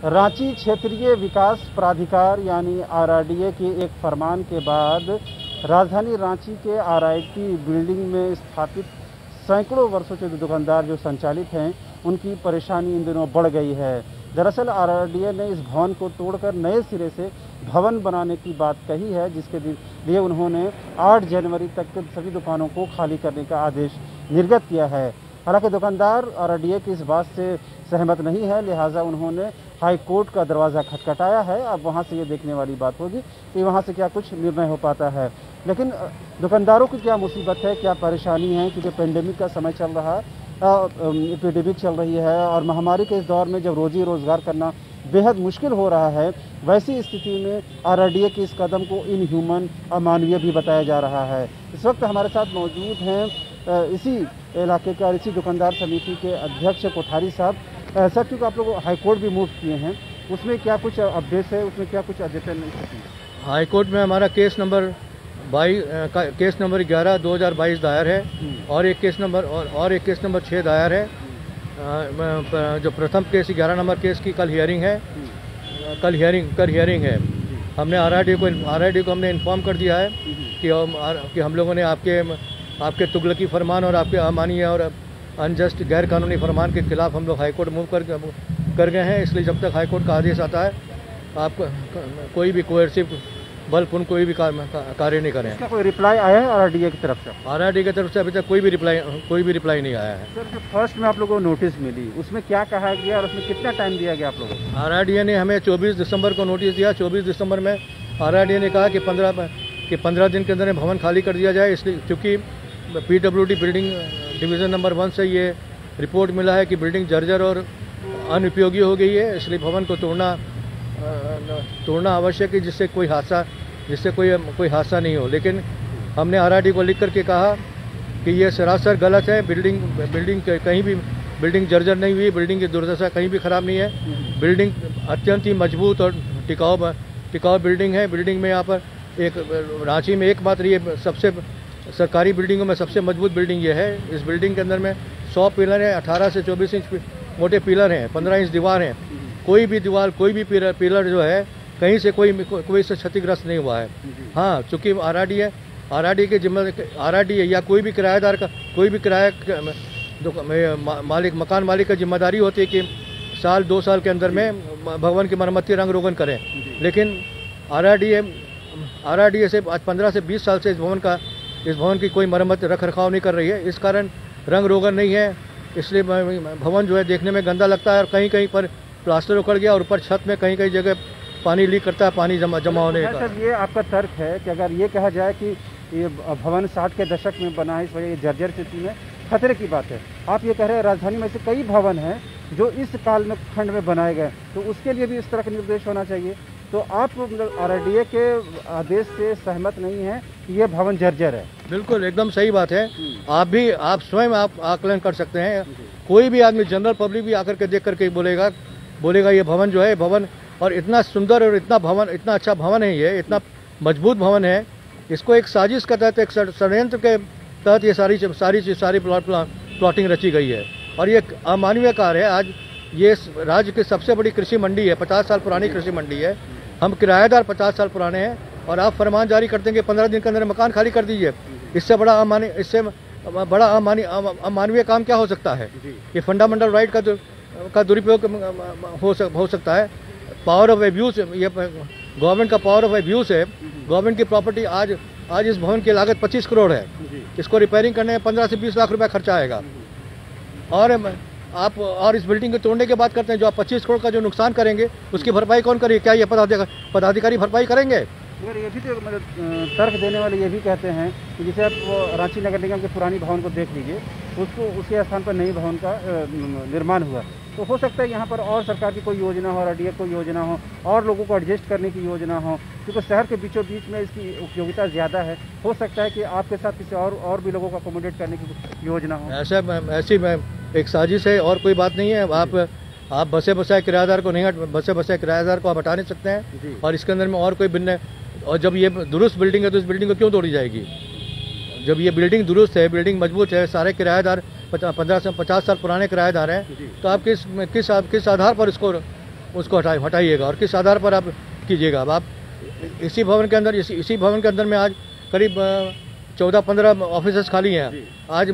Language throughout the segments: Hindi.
रांची क्षेत्रीय विकास प्राधिकार यानी आरआरडीए के एक फरमान के बाद राजधानी रांची के आरआईटी बिल्डिंग में स्थापित सैकड़ों वर्षों से दुकानदार जो संचालित हैं उनकी परेशानी इन दिनों बढ़ गई है। दरअसल आरआरडीए ने इस भवन को तोड़कर नए सिरे से भवन बनाने की बात कही है, जिसके लिए उन्होंने 8 जनवरी तक के सभी दुकानों को खाली करने का आदेश निर्गत किया है। हालांकि दुकानदार आरआरडीए की इस बात से सहमत नहीं है, लिहाजा उन्होंने हाई कोर्ट का दरवाज़ा खटखटाया है। अब वहां से ये देखने वाली बात होगी कि वहां से क्या कुछ निर्णय हो पाता है। लेकिन दुकानदारों की क्या मुसीबत है, क्या परेशानी है, क्योंकि पेंडेमिक का समय चल रहा है, एपिडेमिक चल रही है और महामारी के इस दौर में जब रोजी रोजगार करना बेहद मुश्किल हो रहा है, वैसी स्थिति में आरआरडीए के इस कदम को इनह्यूमन, अमानवीय भी बताया जा रहा है। इस वक्त हमारे साथ मौजूद हैं इसी इलाके के और इसी दुकानदार समिति के अध्यक्ष कोठारी साहब। सर, क्योंकि आप लोग हाईकोर्ट भी मूव किए हैं, उसमें क्या कुछ अपडेट है, उसमें क्या कुछ अद्यतन है? हाईकोर्ट में हमारा केस नंबर 11/2022 दायर है और एक केस नंबर 6 दायर है। जो प्रथम केस 11 नंबर केस की कल हियरिंग है। हमने आरआरडीए को हमने इन्फॉर्म कर दिया है कि हम लोगों ने आपके तुगलकी फरमान और आपके अमानवीय और अनजस्ट गैर कानूनी फरमान के खिलाफ हम लोग हाईकोर्ट मूव कर गए हैं। इसलिए जब तक हाईकोर्ट का आदेश आता है आप कोई भी कोएर्सिव बलपूर्ण कोई भी कार्य नहीं करें। इसका कोई रिप्लाई आया है आरआरडीए की तरफ से? आरआरडीए की तरफ से अभी तक कोई भी रिप्लाई नहीं आया है। सर, जो फर्स्ट में आप लोगों को नोटिस मिली उसमें क्या कहा गया और उसमें कितना टाइम दिया गया आप लोगों को? आरआरडीए ने हमें 24 दिसंबर को नोटिस दिया। 24 दिसंबर में आरआरडीए ने कहा कि 15 दिन के अंदर भवन खाली कर दिया जाए। इसलिए चूँकि पीडब्ल्यूडी बिल्डिंग डिवीज़न नंबर 1 से ये रिपोर्ट मिला है कि बिल्डिंग जर्जर और अनुपयोगी हो गई है, इसलिए भवन को तोड़ना आवश्यक है, जिससे कोई हादसा नहीं हो। लेकिन हमने आरआरडीए को लिख करके कहा कि ये सरासर गलत है। बिल्डिंग कहीं भी बिल्डिंग जर्जर नहीं हुई, बिल्डिंग की दुर्दशा कहीं भी खराब नहीं है। बिल्डिंग अत्यंत ही मजबूत और टिकाऊ बिल्डिंग है। बिल्डिंग में यहाँ पर एक रांची में एकमात्र ये सबसे सरकारी बिल्डिंगों में सबसे मजबूत बिल्डिंग ये है। इस बिल्डिंग के अंदर में 100 पिलर हैं, 18 से 24 इंच मोटे पिलर हैं, 15 इंच दीवार हैं। कोई भी पिलर जो है कहीं से कोई से क्षतिग्रस्त नहीं हुआ है। हाँ, चूँकि आरआरडीए के आरआरडीए या कोई भी मकान मालिक का जिम्मेदारी होती है कि 2 साल के अंदर में भवन की मरम्मती रंग रोगन करें। लेकिन आरआरडीए से आज 15 से 20 साल से इस भवन की कोई मरम्मत रख रखाव नहीं कर रही है। इस कारण रंग रोगन नहीं है, इसलिए भवन जो है देखने में गंदा लगता है और कहीं पर प्लास्टर उखड़ गया और ऊपर छत में कहीं जगह पानी लीक करता है, पानी जमा होने का। सर, ये आपका तर्क है कि अगर ये कहा जाए कि ये भवन 60 के दशक में बना है, इस वजह जर्जर स्थिति में खतरे की बात है। आप ये कह रहे हैं राजधानी में से कई भवन हैं जो इस काल में खंड में बनाए गए, तो उसके लिए भी इस तरह का निर्देश होना चाहिए। तो आप आरआरडीए के आदेश से सहमत नहीं है कि ये भवन जर्जर है? बिल्कुल, एकदम सही बात है। आप स्वयं आकलन कर सकते हैं। कोई भी आदमी, जनरल पब्लिक भी आकर के देख करके बोलेगा ये भवन जो है भवन और इतना सुंदर और इतना अच्छा भवन है, ये इतना मजबूत भवन है। इसको एक साजिश के तहत, एक षड्यंत्र के तहत ये सारी प्लॉटिंग रची गई है और ये अमानवीय कार्य है। आज ये राज्य की सबसे बड़ी कृषि मंडी है, 50 साल पुरानी कृषि मंडी है। हम किराएदार 50 साल पुराने हैं और आप फरमान जारी करते हैं कि 15 दिन के अंदर मकान खाली कर दीजिए। इससे बड़ा अमानवीय काम क्या हो सकता है? ये फंडामेंटल राइट का दुरुपयोग हो सकता है। पावर ऑफ एब्यूज, ये गवर्नमेंट का पावर ऑफ एब्यूज है। गवर्नमेंट की प्रॉपर्टी आज इस भवन की लागत 25 करोड़ है। इसको रिपेयरिंग करने में 15 से 20 लाख रुपया खर्चा आएगा और इस बिल्डिंग को तोड़ने की बात करते हैं। जो आप 25 करोड़ का जो नुकसान करेंगे उसकी भरपाई कौन करेगी? क्या ये पदाधिकारी भरपाई करेंगे? मगर ये भी तो मतलब तर्क देने वाले ये भी कहते हैं कि जैसे आप रांची नगर निगम के पुरानी भवन को देख लीजिए, उसके स्थान पर नई भवन का निर्माण हुआ, तो हो सकता है यहाँ पर और सरकार की कोई योजना हो, आरआरडीए कोई योजना हो और लोगों को एडजस्ट करने की योजना हो, क्योंकि शहर के बीचों बीच में इसकी उपयोगिता ज़्यादा है। हो सकता है कि आपके साथ किसी और भी लोगों को अकोमोडेट करने की योजना हो। ऐसी एक साजिश है और कोई बात नहीं है। आप बसे बसाए किराएदार को आप हटा नहीं सकते हैं और इसके अंदर में और कोई भिन्न। और जब ये दुरुस्त बिल्डिंग है तो इस बिल्डिंग को क्यों तोड़ी जाएगी? जब ये बिल्डिंग दुरुस्त है, बिल्डिंग मजबूत है, सारे किराएदार 15 से 50 साल पुराने किराएदार हैं, तो आप किस आधार पर उसको हटाइएगा और किस आधार पर आप कीजिएगा। अब आप इसी भवन के अंदर में आज करीब 14-15 ऑफिसेस खाली हैं। आज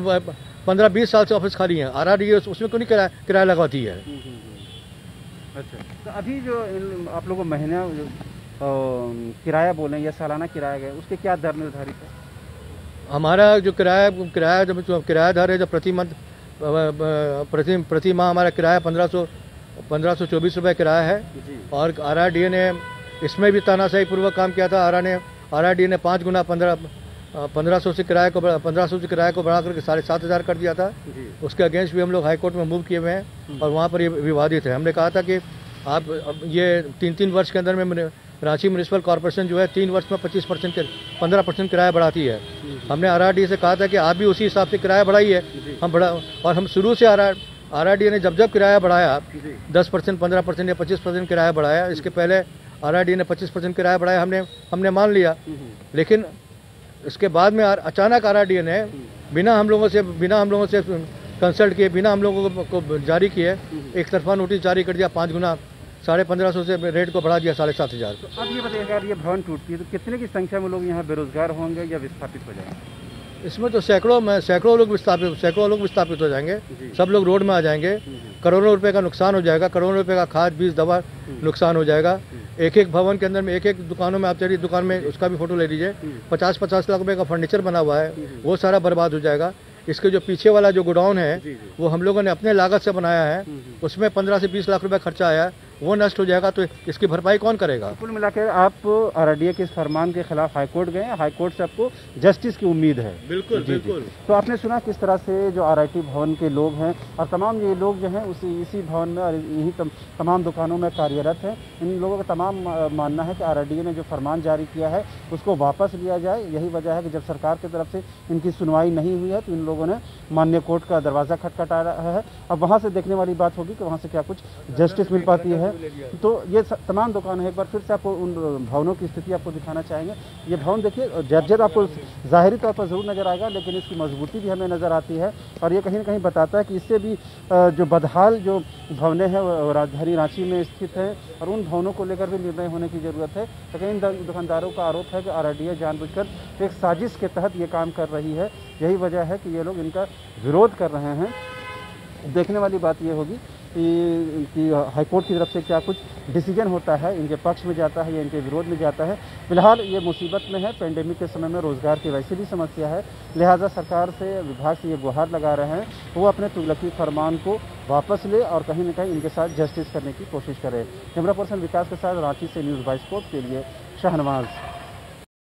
15-20 साल से ऑफिस खाली हैं। RRDA उसमें क्यों नहीं किराया लगवाती है? अच्छा, तो अभी जो आप लोगों को महीना किराया बोलें या सालाना किराया गया, उसके क्या दर निर्धारित है? हमारा जो किरायादार है, जो प्रति माह हमारा किराया 1524 रुपये किराया है। और RRDA ने इसमें भी तानाशाही पूर्वक काम किया था। RRDA ने 5 गुना 1500 से किराए को बढ़ा करके 7,500 कर दिया था। उसके अगेंस्ट भी हम लोग हाई कोर्ट में मूव किए हुए हैं और वहाँ पर ये विवादित है। हमने कहा था कि आप ये 3 वर्ष के अंदर में रांची म्यूनिसिपल कॉर्पोरेशन जो है 3 वर्ष में 15% किराया बढ़ाती है। हमने RRDA से कहा था कि आप भी उसी हिसाब से किराया बढ़ाइए। हम शुरू से RRDA ने जब किराया बढ़ाया 10%, 15% या 25% किराया बढ़ाया। इसके पहले RRDA ने 25% किराया बढ़ाया, हमने मान लिया। लेकिन इसके बाद में अचानक RRDA ने बिना हम लोगों से कंसल्ट किए, बिना हम लोगों को जारी किए एक तरफा नोटिस जारी कर दिया। 5 गुना 1550 से रेट को बढ़ा दिया 7,500। तो अब ये बताइए, अगर ये भवन टूटती है तो कितने की संख्या में लोग यहाँ बेरोजगार होंगे या विस्थापित हो जाएंगे? इसमें तो सैकड़ों लोग विस्थापित हो जाएंगे। सब लोग रोड में आ जाएंगे। करोड़ों रुपए का नुकसान हो जाएगा। करोड़ों रुपए का खाद बीज दवा नुकसान हो जाएगा। एक भवन के अंदर में एक दुकानों में आप चलिए, दुकान में उसका भी फोटो ले लीजिए, 50-50 लाख रुपए का फर्नीचर बना हुआ है, वो सारा बर्बाद हो जाएगा। इसके जो पीछे वाला जो गोडाउन है वो हम लोगों ने अपने लागत से बनाया है, उसमें 15 से 20 लाख रुपए खर्चा आया, वो नष्ट हो जाएगा तो इसकी भरपाई कौन करेगा? कुल मिलाकर आप RRDA के इस फरमान के खिलाफ हाईकोर्ट गए, हाईकोर्ट से आपको जस्टिस की उम्मीद है? बिल्कुल बिल्कुल। तो आपने सुना किस तरह से जो RIT भवन के लोग हैं और तमाम ये लोग जो हैं इसी भवन में और यही तमाम दुकानों में कार्यरत हैं। इन लोगों का तमाम मानना है कि RRDA ने जो फरमान जारी किया है उसको वापस लिया जाए। यही वजह है कि जब सरकार की तरफ से इनकी सुनवाई नहीं हुई है तो इन लोगों ने माननीय कोर्ट का दरवाज़ा खटखटा रहा है। अब वहाँ से देखने वाली बात होगी कि वहाँ से क्या कुछ जस्टिस मिल पाती है। तो ये तमाम दुकान है। एक बार फिर से आपको उन भवनों की स्थिति आपको दिखाना चाहेंगे। ये भवन देखिए, जर्जर आपको ज़ाहिरी तौर पर ज़रूर नज़र आएगा, लेकिन इसकी मजबूती भी हमें नज़र आती है। और ये कहीं ना कहीं बताता है कि इससे भी जो बदहाल जो भवनें हैं वो राजधानी रांची में स्थित हैं और उन भवनों को लेकर भी निर्णय होने की ज़रूरत है। लेकिन इन दुकानदारों का आरोप है कि RRDA जानबूझकर एक साजिश के तहत ये काम कर रही है। यही वजह है कि ये लोग इनका विरोध कर रहे हैं। देखने वाली बात ये होगी कि हाईकोर्ट की तरफ से क्या कुछ डिसीजन होता है, इनके पक्ष में जाता है या इनके विरोध में जाता है। फिलहाल ये मुसीबत में है। पेंडेमिक के समय में रोज़गार की वैसे भी समस्या है, लिहाजा सरकार से, विभाग से ये गुहार लगा रहे हैं वो अपने तुगलकी फरमान को वापस ले और कहीं न कहीं इनके साथ जस्टिस करने की कोशिश करे। कैमरा पर्सन विकास के साथ रांची से न्यूज़ 22 के लिए शाहनवाज।